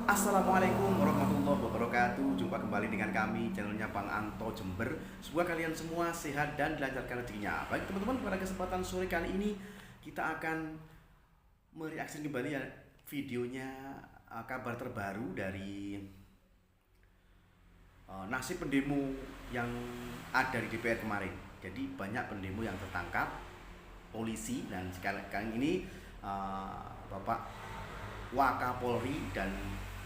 Assalamualaikum warahmatullahi wabarakatuh. Jumpa kembali dengan kami, channelnya Bang Anto Jember. Semoga kalian semua sehat dan dilancarkan rezekinya. Baik teman-teman, pada kesempatan sore kali ini kita akan mereaksi kembali ya videonya, kabar terbaru dari nasib pendemo yang ada di DPR kemarin. Jadi banyak pendemo yang tertangkap polisi, dan sekarang ini Bapak Wakapolri dan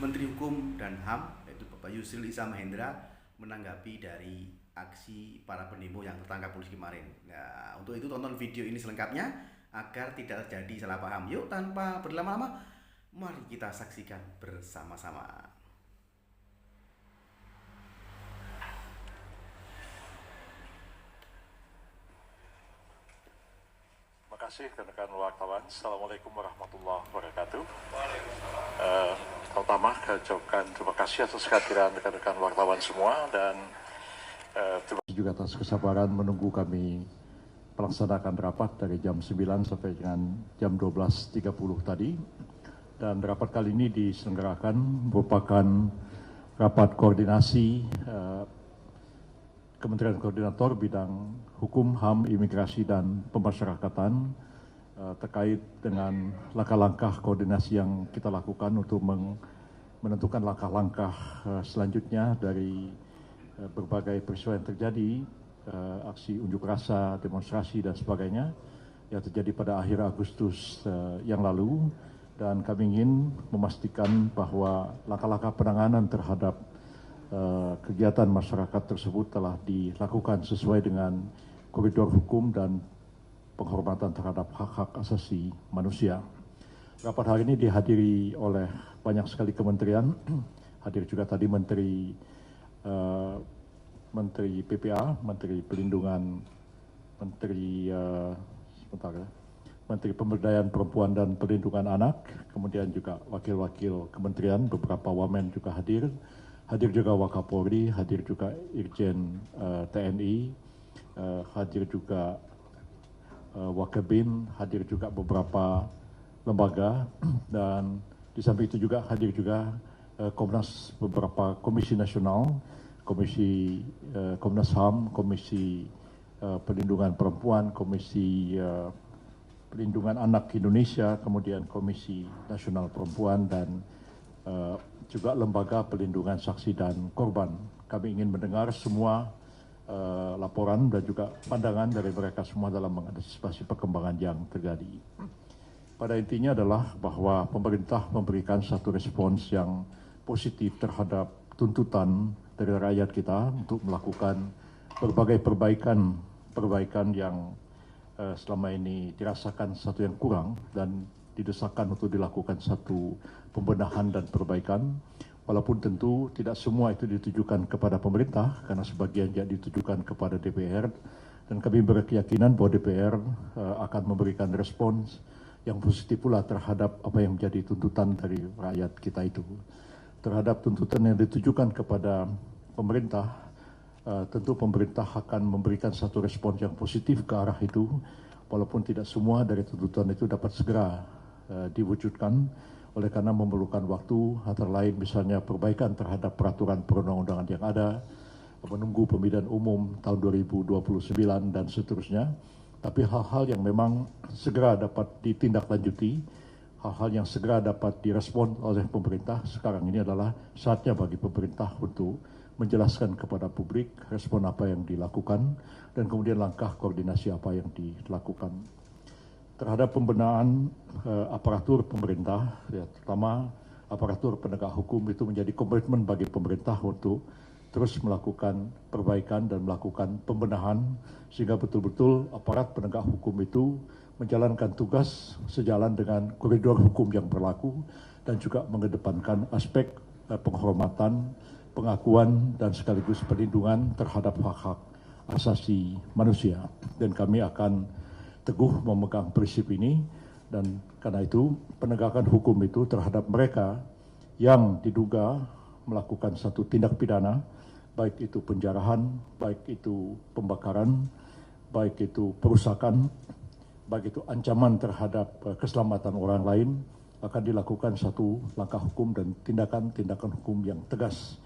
Menteri Hukum dan HAM yaitu Bapak Yusril Iza Mahendra menanggapi dari aksi para pendemo yang tertangkap polisi kemarin. Nah, untuk itu tonton video ini selengkapnya agar tidak terjadi salah paham. Yuk, tanpa berlama-lama, mari kita saksikan bersama-sama. Terima kasih rekan wartawan. Assalamualaikum warahmatullahi wabarakatuh. Pertama, saya ucapkan terima kasih atas kehadiran rekan-rekan wartawan semua, dan terima kasih juga atas kesabaran menunggu kami melaksanakan rapat dari jam 9 sampai dengan jam 12.30 tadi. Dan rapat kali ini diselenggarakan merupakan rapat koordinasi Kementerian Koordinator Bidang Hukum, HAM, Imigrasi, dan Pemasyarakatan terkait dengan langkah-langkah koordinasi yang kita lakukan untuk menentukan langkah-langkah selanjutnya dari berbagai peristiwa yang terjadi, aksi unjuk rasa, demonstrasi, dan sebagainya yang terjadi pada akhir Agustus yang lalu. Dan kami ingin memastikan bahwa langkah-langkah penanganan terhadap kegiatan masyarakat tersebut telah dilakukan sesuai dengan koridor hukum dan penghormatan terhadap hak-hak asasi manusia. Rapat hari ini dihadiri oleh banyak sekali kementerian, hadir juga tadi Menteri PPA, Menteri Pelindungan, Menteri Pemberdayaan Perempuan dan Perlindungan Anak, kemudian juga wakil-wakil kementerian, beberapa wamen juga hadir. Hadir juga Wakapolri, hadir juga Irjen TNI, hadir juga Wakabin, hadir juga beberapa lembaga, dan di samping itu juga hadir juga Komnas, beberapa komisi nasional, komisi Komnas HAM, komisi perlindungan perempuan, komisi perlindungan anak Indonesia, kemudian komisi nasional perempuan, dan juga lembaga pelindungan saksi dan korban. Kami ingin mendengar semua laporan dan juga pandangan dari mereka semua dalam mengantisipasi perkembangan yang terjadi. Pada intinya adalah bahwa pemerintah memberikan satu respons yang positif terhadap tuntutan dari rakyat kita untuk melakukan berbagai perbaikan yang selama ini dirasakan satu yang kurang, dan didesakan untuk dilakukan satu pembenahan dan perbaikan. Walaupun tentu tidak semua itu ditujukan kepada pemerintah, karena sebagian juga ditujukan kepada DPR, dan kami berkeyakinan bahwa DPR akan memberikan respons yang positif pula terhadap apa yang menjadi tuntutan dari rakyat kita itu. Terhadap tuntutan yang ditujukan kepada pemerintah, tentu pemerintah akan memberikan satu respons yang positif ke arah itu, walaupun tidak semua dari tuntutan itu dapat segera diwujudkan, oleh karena memerlukan waktu, antara lain misalnya perbaikan terhadap peraturan perundang-undangan yang ada, menunggu pemilihan umum tahun 2029 dan seterusnya. Tapi hal-hal yang memang segera dapat ditindaklanjuti, hal-hal yang segera dapat direspon oleh pemerintah, sekarang ini adalah saatnya bagi pemerintah untuk menjelaskan kepada publik respon apa yang dilakukan, dan kemudian langkah koordinasi apa yang dilakukan. Terhadap pembenahan aparatur pemerintah, ya, terutama aparatur penegak hukum, itu menjadi komitmen bagi pemerintah untuk terus melakukan perbaikan dan melakukan pembenahan, sehingga betul-betul aparat penegak hukum itu menjalankan tugas sejalan dengan koridor hukum yang berlaku, dan juga mengedepankan aspek penghormatan, pengakuan, dan sekaligus perlindungan terhadap hak-hak asasi manusia. Dan kami akan teguh memegang prinsip ini, dan karena itu penegakan hukum itu terhadap mereka yang diduga melakukan satu tindak pidana, baik itu penjarahan, baik itu pembakaran, baik itu perusakan, baik itu ancaman terhadap keselamatan orang lain, akan dilakukan satu langkah hukum dan tindakan-tindakan hukum yang tegas.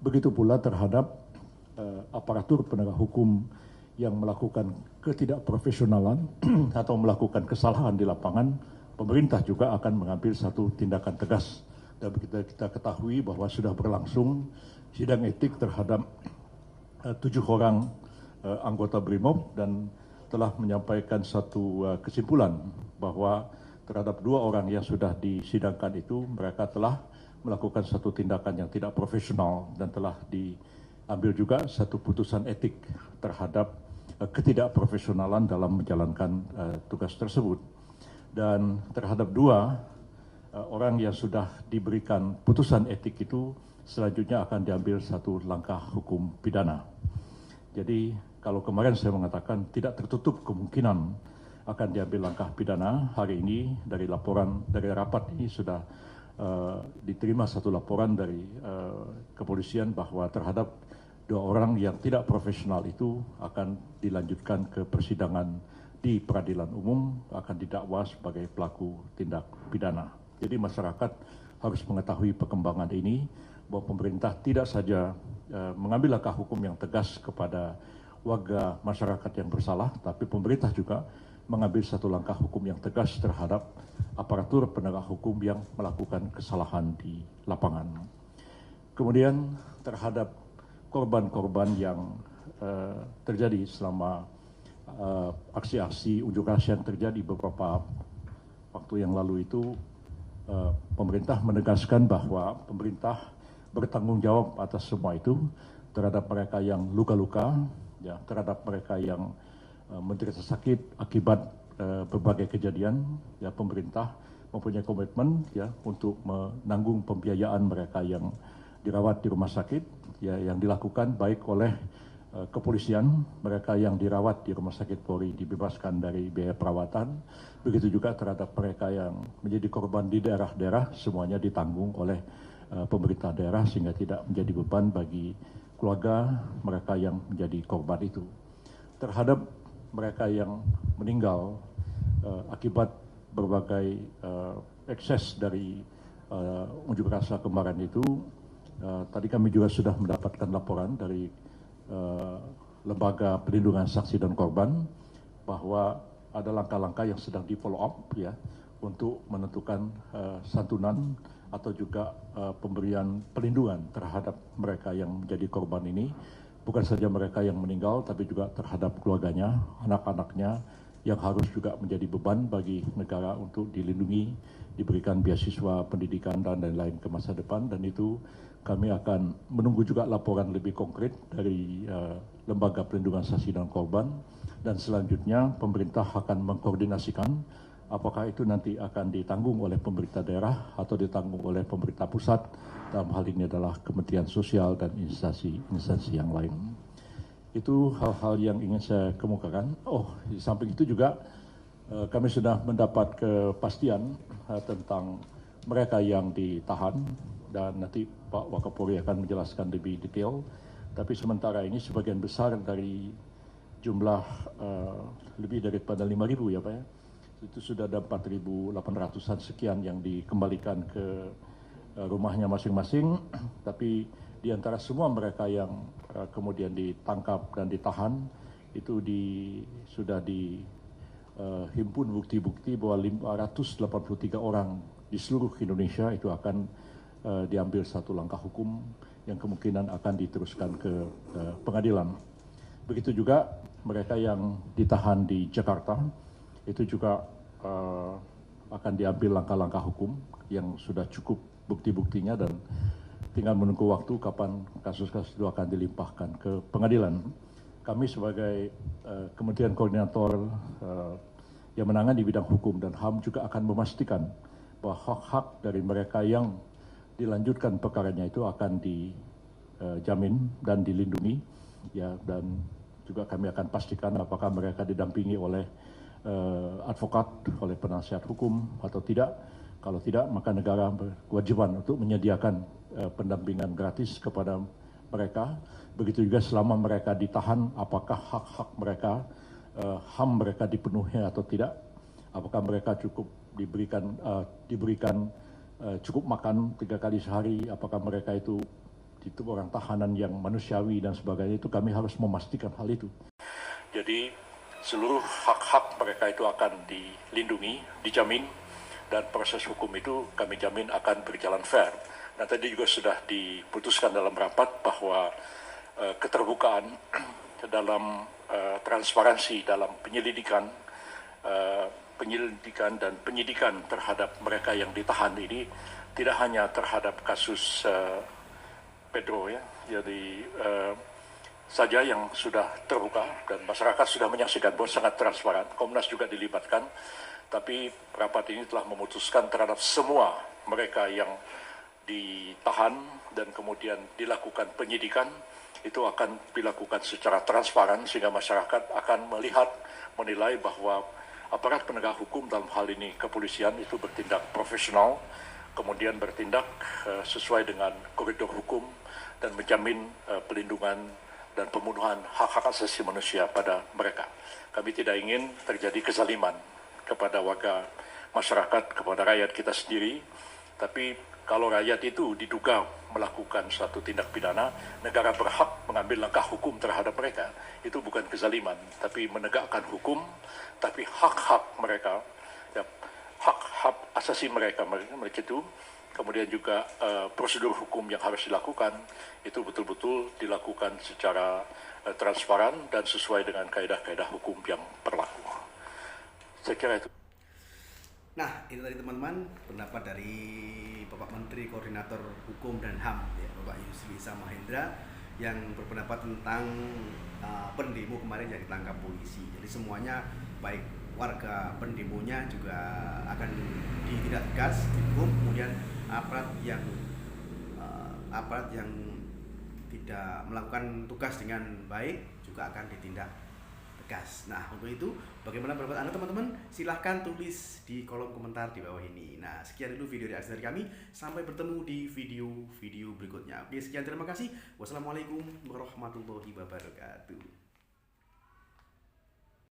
Begitu pula terhadap aparatur penegak hukum yang melakukan ketidakprofesionalan atau melakukan kesalahan di lapangan, pemerintah juga akan mengambil satu tindakan tegas. Dan kita ketahui bahwa sudah berlangsung sidang etik terhadap 7 orang anggota BRIMOB dan telah menyampaikan satu kesimpulan bahwa terhadap 2 orang yang sudah disidangkan itu mereka telah melakukan satu tindakan yang tidak profesional dan telah diambil juga satu putusan etik terhadap ketidakprofesionalan dalam menjalankan tugas tersebut. Dan terhadap 2 orang yang sudah diberikan putusan etik itu selanjutnya akan diambil satu langkah hukum pidana. Jadi kalau kemarin saya mengatakan tidak tertutup kemungkinan akan diambil langkah pidana, hari ini dari rapat ini sudah diterima satu laporan dari kepolisian bahwa terhadap 2 orang yang tidak profesional itu akan dilanjutkan ke persidangan di peradilan umum, akan didakwa sebagai pelaku tindak pidana. Jadi masyarakat harus mengetahui perkembangan ini, bahwa pemerintah tidak saja mengambil langkah hukum yang tegas kepada warga masyarakat yang bersalah, tapi pemerintah juga mengambil satu langkah hukum yang tegas terhadap aparatur penegak hukum yang melakukan kesalahan di lapangan. Kemudian terhadap korban-korban yang terjadi selama aksi-aksi unjuk rasa yang terjadi beberapa waktu yang lalu itu, pemerintah menegaskan bahwa pemerintah bertanggung jawab atas semua itu terhadap mereka yang luka-luka, ya, terhadap mereka yang menderita sakit akibat berbagai kejadian. Ya, pemerintah mempunyai komitmen ya untuk menanggung pembiayaan mereka yang dirawat di rumah sakit, ya, yang dilakukan baik oleh kepolisian, mereka yang dirawat di rumah sakit Polri dibebaskan dari biaya perawatan, begitu juga terhadap mereka yang menjadi korban di daerah-daerah, semuanya ditanggung oleh pemerintah daerah sehingga tidak menjadi beban bagi keluarga mereka yang menjadi korban itu. Terhadap mereka yang meninggal akibat berbagai ekses dari unjuk rasa kemarin itu, tadi kami juga sudah mendapatkan laporan dari Lembaga Perlindungan Saksi dan Korban bahwa ada langkah-langkah yang sedang di follow up ya untuk menentukan santunan atau juga pemberian perlindungan terhadap mereka yang menjadi korban ini. Bukan saja mereka yang meninggal, tapi juga terhadap keluarganya, anak-anaknya yang harus juga menjadi beban bagi negara untuk dilindungi, diberikan beasiswa pendidikan dan lain-lain ke masa depan. Dan itu kami akan menunggu juga laporan lebih konkret dari Lembaga Perlindungan Saksi dan Korban. Dan selanjutnya pemerintah akan mengkoordinasikan apakah itu nanti akan ditanggung oleh pemerintah daerah atau ditanggung oleh pemerintah pusat. Dalam hal ini adalah Kementerian Sosial dan instansi yang lain. Itu hal-hal yang ingin saya kemukakan. Oh, di samping itu juga kami sudah mendapat kepastian tentang mereka yang ditahan dan nanti Pak Wakapolri akan menjelaskan lebih detail. Tapi sementara ini sebagian besar dari jumlah lebih daripada 5.000 ya Pak ya. Itu sudah ada 4.800-an sekian yang dikembalikan ke rumahnya masing-masing, tapi di antara semua mereka yang kemudian ditangkap dan ditahan itu sudah dihimpun bukti-bukti bahwa 583 orang di seluruh Indonesia itu akan diambil satu langkah hukum yang kemungkinan akan diteruskan ke pengadilan. Begitu juga mereka yang ditahan di Jakarta itu juga akan diambil langkah-langkah hukum yang sudah cukup bukti-buktinya dan tinggal menunggu waktu kapan kasus-kasus itu akan dilimpahkan ke pengadilan. Kami sebagai Kementerian Koordinator yang menangani bidang hukum dan HAM juga akan memastikan bahwa hak-hak dari mereka yang dilanjutkan perkaranya itu akan dijamin dan dilindungi, ya, dan juga kami akan pastikan apakah mereka didampingi oleh advokat, oleh penasihat hukum atau tidak. Kalau tidak, maka negara berkewajiban untuk menyediakan pendampingan gratis kepada mereka. Begitu juga selama mereka ditahan, apakah hak-hak mereka, HAM mereka dipenuhi atau tidak. Apakah mereka cukup diberikan cukup makan 3 kali sehari, apakah mereka itu orang tahanan yang manusiawi dan sebagainya, itu kami harus memastikan hal itu. Jadi seluruh hak-hak mereka itu akan dilindungi, dijamin, dan proses hukum itu kami jamin akan berjalan fair. Nah, tadi juga sudah diputuskan dalam rapat bahwa keterbukaan dalam transparansi dalam penyelidikan dan penyidikan terhadap mereka yang ditahan ini tidak hanya terhadap kasus Pedro, ya, jadi saja yang sudah terbuka dan masyarakat sudah menyaksikan bahwa sangat transparan. Komnas juga dilibatkan, tapi rapat ini telah memutuskan terhadap semua mereka yang ditahan dan kemudian dilakukan penyidikan itu akan dilakukan secara transparan sehingga masyarakat akan melihat, menilai bahwa aparat penegak hukum dalam hal ini kepolisian itu bertindak profesional, kemudian bertindak sesuai dengan koridor hukum dan menjamin pelindungan dan pemenuhan hak-hak asasi manusia pada mereka. Kami tidak ingin terjadi kezaliman kepada warga masyarakat, kepada rakyat kita sendiri, tapi kalau rakyat itu diduga melakukan suatu tindak pidana, negara berhak mengambil langkah hukum terhadap mereka. Itu bukan kezaliman, tapi menegakkan hukum, tapi hak-hak mereka, ya, hak-hak asasi mereka itu, kemudian juga prosedur hukum yang harus dilakukan, itu betul-betul dilakukan secara transparan dan sesuai dengan kaedah-kaedah hukum yang berlaku. Saya kira itu. Nah, itu tadi teman-teman pendapat dari Bapak Menteri Koordinator Hukum dan HAM, ya, Bapak Yusri Iza Mahendra, yang berpendapat tentang pendemo kemarin yang ditangkap polisi. Jadi semuanya, baik warga pendemonya juga akan ditindak tegas dihukum, kemudian aparat yang tidak melakukan tugas dengan baik juga akan ditindak tegas. Nah, untuk itu bagaimana pendapat Anda teman-teman? Silahkan tulis di kolom komentar di bawah ini. Nah, sekian dulu video reaksi dari kami. Sampai bertemu di video-video berikutnya. Oke, sekian, terima kasih. Wassalamualaikum warahmatullahi wabarakatuh.